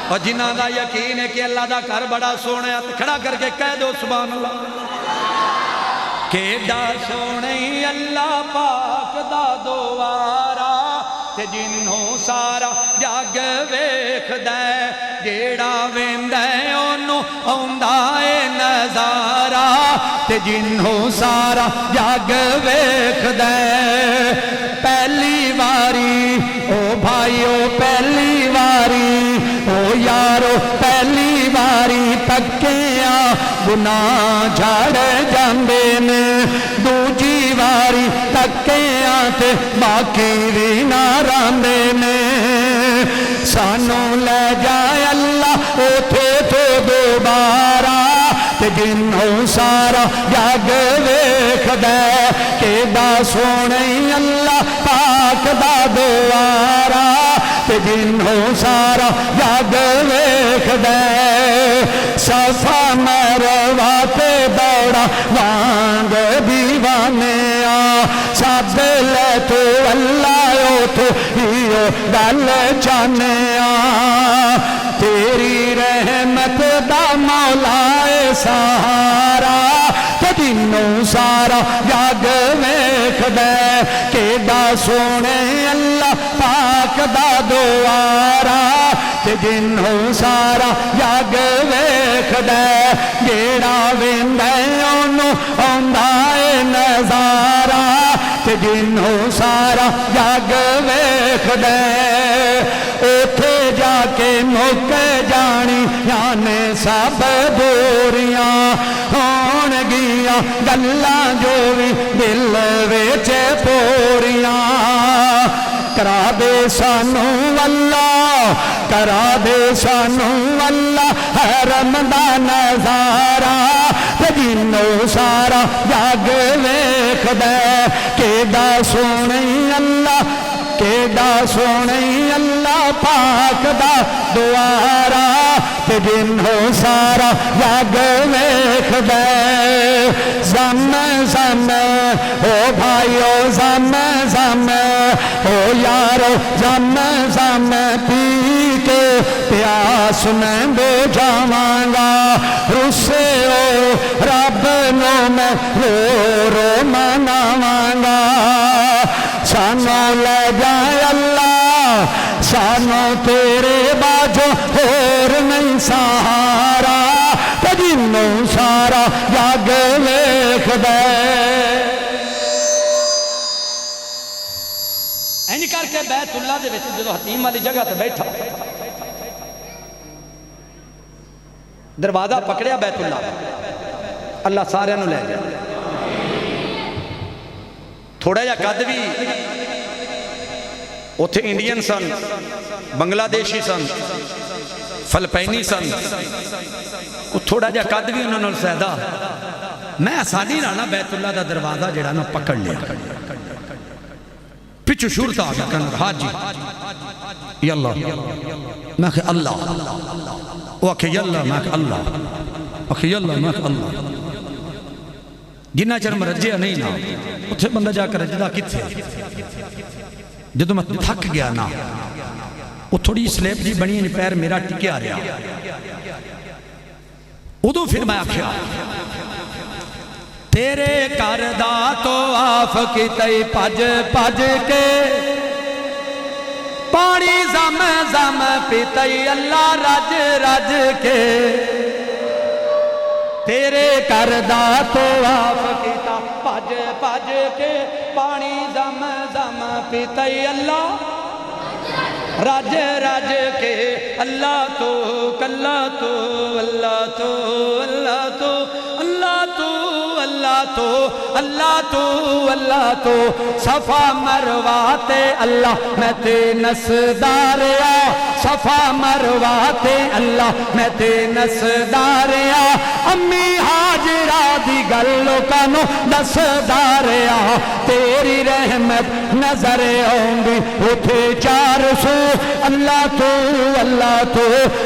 اور جنہاں دا یقین ہے کہ اللہ دا گھر بڑا سونا ہے کھڑا کر کے کہہ دو سبحان اللہ. کیڈا سونے اللہ پاک دا دوارا تے جنہوں سارا جگ ویکھ دے جیڑا ویندے اونوں اوندا اے نظارہ تے جنہوں سارا جگ ویکھ دے. پہلی واری او بھائیو پہلی واری او یارو پہلی واری پکیاں گناہ جھڑ جاندے نے دوجی واری تکیاں تے باقی بھی نہ راندے نے. سانوں لے جائے اللہ اوتھے تو دوبارہ تے جنہوں سارا جگ ویکھ دے کیڈا سونے اللہ پاک دا دوارا تے جنہوں سارا جگ ویکھ دے. صفا مروا تے دوڑا وانگ دیوانے سب لے تو اللہ تو ہیو گل جانے تیری رحمت دا مولا سہارا تے جنوں سارا جگ ویکھ دے کیڈا سونے اللہ پاک دا دوارا تے جنوں سارا جگ ویکھ دے جیڑا ویندے اونوں اوندا اے نظارہ تے جنوں سارا جگ ویکھ دے. اوتھے جا کے مک جانی یانے سب دوریاں ہون گیاں گلاں جو بھی دل وچ پوریاں. کرا دے سانوں اللہ کرا دے سانوں اللہ حرم دا نظارہ تے جنوں سارا جگ ویکھ دے کیڈا سونے اللہ کیڈا سونے اللہ پاک دا دوارا تے جنوں سارا جگ ویکھ دے. زم زم او بھائیو زم زم او یارو زم زم پی کے پیاس میں بجھاواں گا رسے او رب نو میں رو رو مناواں گا. سانوں لے جائے اللہ سانوں تیرے باجو اور نہیں سہارا تے جنوں سارا جگ ویکھ دے. انج کر کے بیت اللہ دے وچ جدوں حتیم والی جگہ تے بیٹھا دروازہ پکڑیا بیت اللہ اللہ سارے نو لے جائے. تھوڑا جا قد بھی اتھے انڈین سن بنگلہ دیشی سن فلپینی سن تھوڑا جا قد بھی انہوں نے سیدہ میں آسانی رانا بیت اللہ دا دروازہ جڑا نا پکڑ لیا پچھو شورتا آگا کہنا ہاں جی یا اللہ میں کہ اللہ وہ کہ یا اللہ میں کہ اللہ کہ یا اللہ میں کہ اللہ جنہ چر میں رجیا نہیں نا اتھے بندہ جا کر رجدہ کتھے جدو میں تھک گیا نا وہ تھوڑی سلیپ جی بنی نہیں پیر میرا ٹکے آ رہا ادو پھر میں آکھیا تیرے کردہ تو آف کی تئی پج پج کے پانی زم زم پیتئی اللہ رج رج کے تیرے کردہ تو آف کی تا پج پج کے پانی زم زم پیتئی اللہ رج رج کے اللہ تو کلہ تو اللہ تو اللہ تو اللہ تو اللہ تو اللہ تو اللہ تو صفا مرواتے اللہ میں تے نسداریا صفا مرواتے اللہ میں تے نسداریا امی حاجرہ دی گلو کانو نسداریا تیری رحمت نظر آؤنگی اٹھے 400 اللہ تو اللہ تو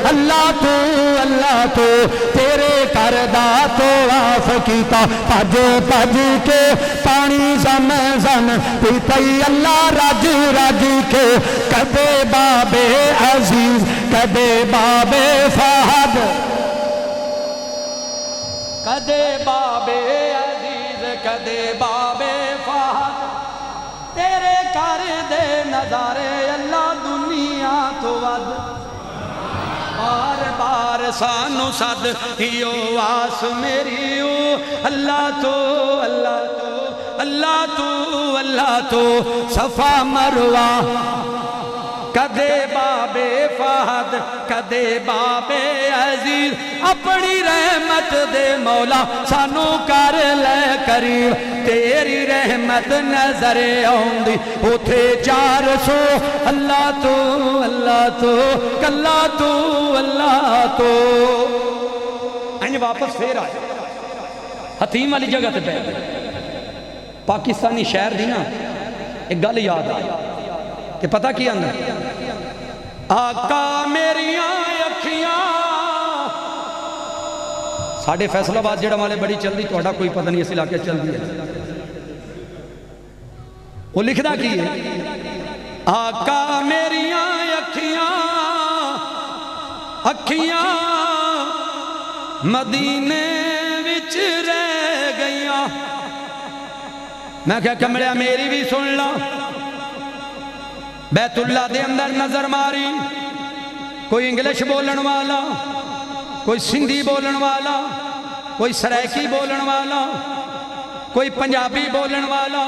اللہ تو اللہ تو تیرے کردہ تو آف کیتا پج پج کے پانی زم زم پیتئی اللہ رج رج کے کدے باب عزیز کدے باب فہد کدے باب عزیز کدے باب فہد تیرے کر دے نظارے اللہ دنیا تو ود بار بار سانو صد ہیو آس میری اللہ تو اللہ تو اللہ تو اللہ تو صفا مروہ کدے باب فہد کدے باب عزیز اپنی رحمت دے مولا سانو کر لے قریب تیری رحمت نظر آؤندی اتھے 400 اللہ تو اللہ تو کلہ تو اللہ تو انج واپس پھر آئے حتیم والی جگہ تے پہلے پاکستانی شہر دی نا ایک گل یاد آئی کہ پتہ کی اندر آقا میریاں اکھیاں ساڑھے فیصل آباد جڑا مالے بڑی چل دی توڑا کوئی پتہ نہیں اس علاقے چل دی ہے وہ لکھدا کی ہے آقا میریاں اکھیاں اکھیاں مدینے وچ رہ گئیاں میں کہا کمڑیا میری بھی سن لا بیت اللہ دے اندر نظر ماری کوئی انگلش بولن والا کوئی سندھی بولن والا کوئی سرائکی بولن والا کوئی پنجابی بولن والا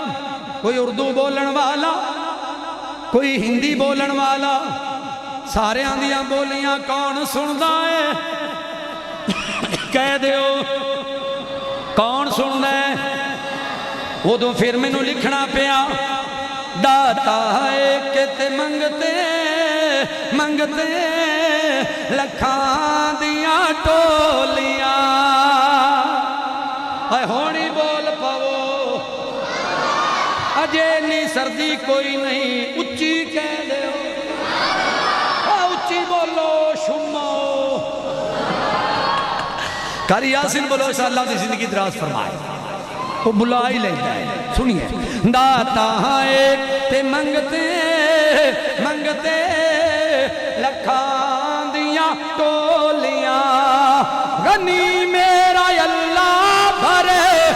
کوئی اردو بولن والا کوئی ہندی بولن والا سارے آندیاں بولیاں کون سندا ہے کہہ دیو کون سندا ہے وہ تو پھر میں نو لکھنا پیا داتا ہے کہ تے منگتے منگتے لکھاں دیاں ٹولیاں اے ہونی بول پاو اجے نہیں سردی کوئی نہیں اچھی کہہ دے اچھی بولو شمو کاری یاسین بولو اس اللہ کی زندگی دراز فرمائے وہ بلا ہی لیتا ہے سنیے داتا ایک تے منگتے منگتے لکھاں دیاں ٹولیاں غنی میرا اللہ بھرے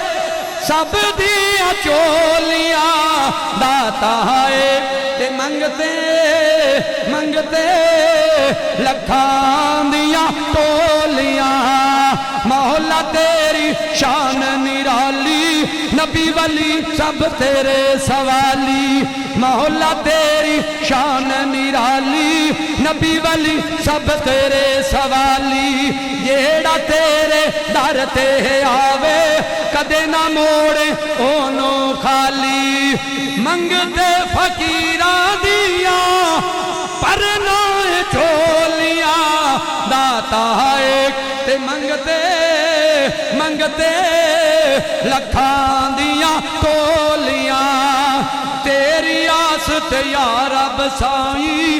سب دیاں چولیاں داتا ایک تے منگتے منگتے لکھاں دیاں ٹولیاں مولا تیری شان نرالی نبی ولی سب تیرے سوالی مولا تیری شان نرالی نبی ولی سب تیرے سوالی جیڑا تیرے در تے آوے کدے نہ موڑے اونو خالی منگتے فقیران دیاں پر نہ چولیاں داتا ایک تے منگتے منگتے لکھاں دیاں ٹولیاں تیری آس تے یا رب سائی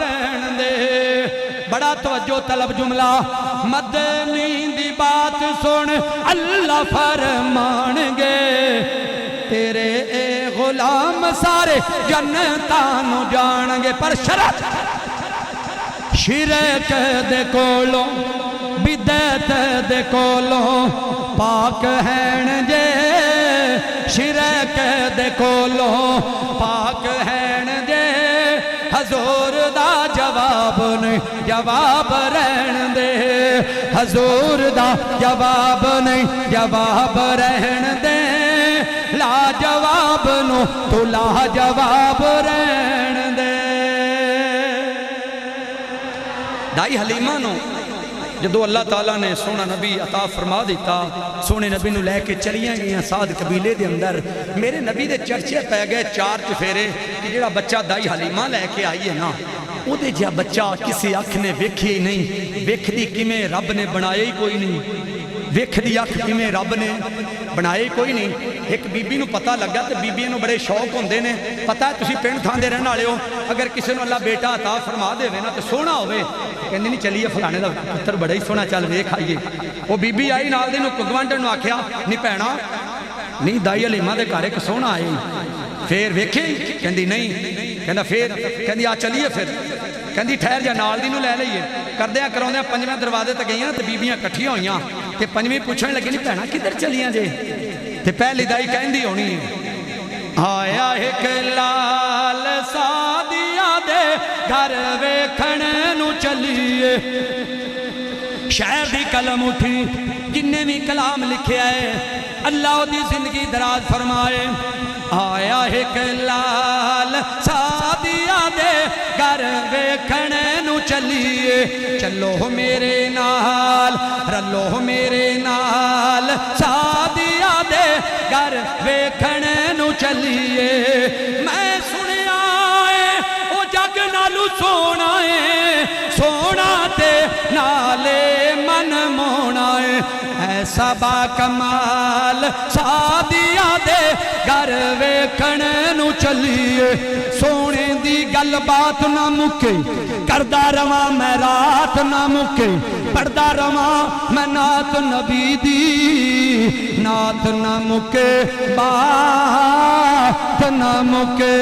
رہن دے بڑا توجہ طلب جملہ مدنی دی بات سن اللہ فرمان گے تیرے اے غلام سارے جنتاں نو جان گے پر شرط شرک دے کولوں بدعت دے کولوں پاک ہین جے شرک دے کولوں پاک ہین جے حضور دا جواب نہیں جواب رہن دے حضور دا جواب نہیں جواب رہن دے لا جواب نو تو لا جواب رہن دے دائی حلیمہ نو جدو اللہ تعالیٰ نے سونا نبی عطا فرما دیتا سونے نبی نو لے کے چلیاں گئیاں سعد قبیلے دے اندر میرے نبی دے چرچے پہ گئے 4 چفیرے کہ جڑا بچہ دائی حلیمہ لے کے آئی ہے نا او دے جا بچہ کسی اکھ نے ویکھی ہی نہیں ویکھ دی کمیں رب نے بنائے ہی کوئی نہیں ویکھ دی اکھ کمیں رب نے بنائے ہی کوئی نہیں ایک بی بی نو پتہ لگا تے بی بی نو بڑے شوق ہوندے نے پتہ ہے تسی پنڈ تھان دے رہن والے ہو اگر کسی نو اللہ بیٹا عطا فرما دے نا تے سونا ہوئے کہندے نہیں چلیے فلانے دا پتر بڑا ہی سونا چل ویکھ آئیے وہ بی بی آئی نال دے نو گوانڈن نو آکھیا نہیں پینا نہیں دائی حلیمہ دے گھر ایک سونا آئی پھر ویکھے کہندی نہیں کہندا پھر کہندی آ چلیے پھر کہندی ٹھہر جا نال دی نو لے لئیے کردیاں کراؤندیاں 5ویں دروازے تے گئیاں تے بیبیاں کٹھیاں ہوئیاں تے 5ویں پوچھنے لگی نہیں پینا کدھر چلیاں جے تے پہلی دائی کہندی ہونی آیا ایک لال سادیاں دے گھر ویکھن نو چلیے شہر دی قلم اٹھی جننے بھی کلام لکھے آئے اللہ دی زندگی دراز فرمائے آیا ایک لال سادیاں دے گھر ویکھن نو چلیے چلو میرے نال رلو میرے نال سادیاں دے گھر ویکھن نو چلیے میں سنیا ہے او جگ نالو سونا ہے سونا تے نالے من مونا ہے ایسا با کمال سادیاں دے گھر ویکھن نو چلیے سونے دی گل بات نہ مکے کردہ رواں میں رات نہ مکے پڑھدا رواں میں نات نبی دی نات نہ مکے بات نہ مکے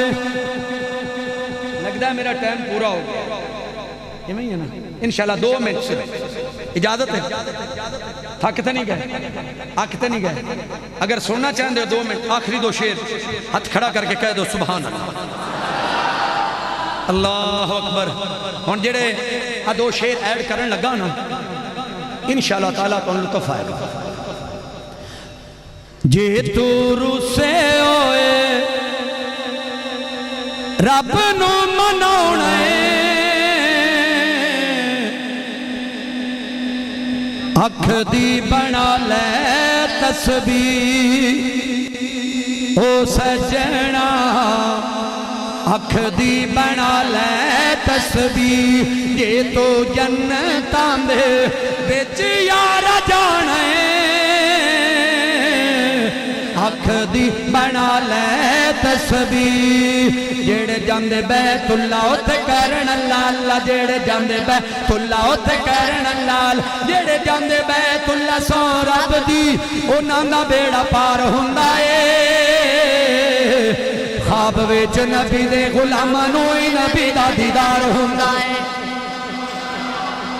لگتا ہے میرا ٹائم پورا ہو گیا یہ نہیں ہے نا انشاءاللہ 2 منٹ سے اجازت ہے تھکتے نہیں گئے آکھتے نہیں گئے اگر سننا چاہیں دے 2 منٹ آخری 2 شیر ہاتھ کھڑا کر کے کہہ دو سبحان اللہ اللہ اکبر ہون جڑے 2 شیر ایڈ کرن لگا نا انشاءاللہ تعالیٰ تو لطف آئے گا جے تو رسے ہوئے رب نو مناونا اکھ دی بنا لے تسبیح او سجنا اکھ دی بنا لے تسبیح یہ تو جنتاں دے وچ یارا جانا اکھ دی بنا لے تسبیح جڑے جاندے بیت اللہ تے کرن اللہ جڑے جاندے بیت اللہ تے کرن اللہ جڑے جاندے بیت اللہ سو رب دی انہاں دا بیڑا پار ہوندا اے خواب وچ نبی دے غلاماں نوں نبی دا دیدار ہوندا اے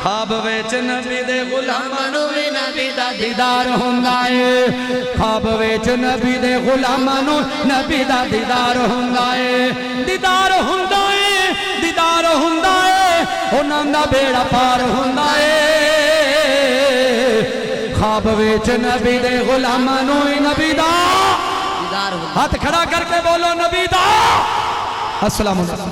خواب وچ نبی دے غلاماں نوں نبی دا دیدار ہوندا اے خواب وچ نبی دے غلاماں نوں نبی دا دیدار ہوندا اے دیدار ہوندا اے دیدار ہوندا اے انہاں دا بیڑا پار ہوندا اے خواب وچ نبی دے غلاماں نوں نبی دا دیدار ہوندا ہاتھ کھڑا کر کے بولو نبی دا السلام علیکم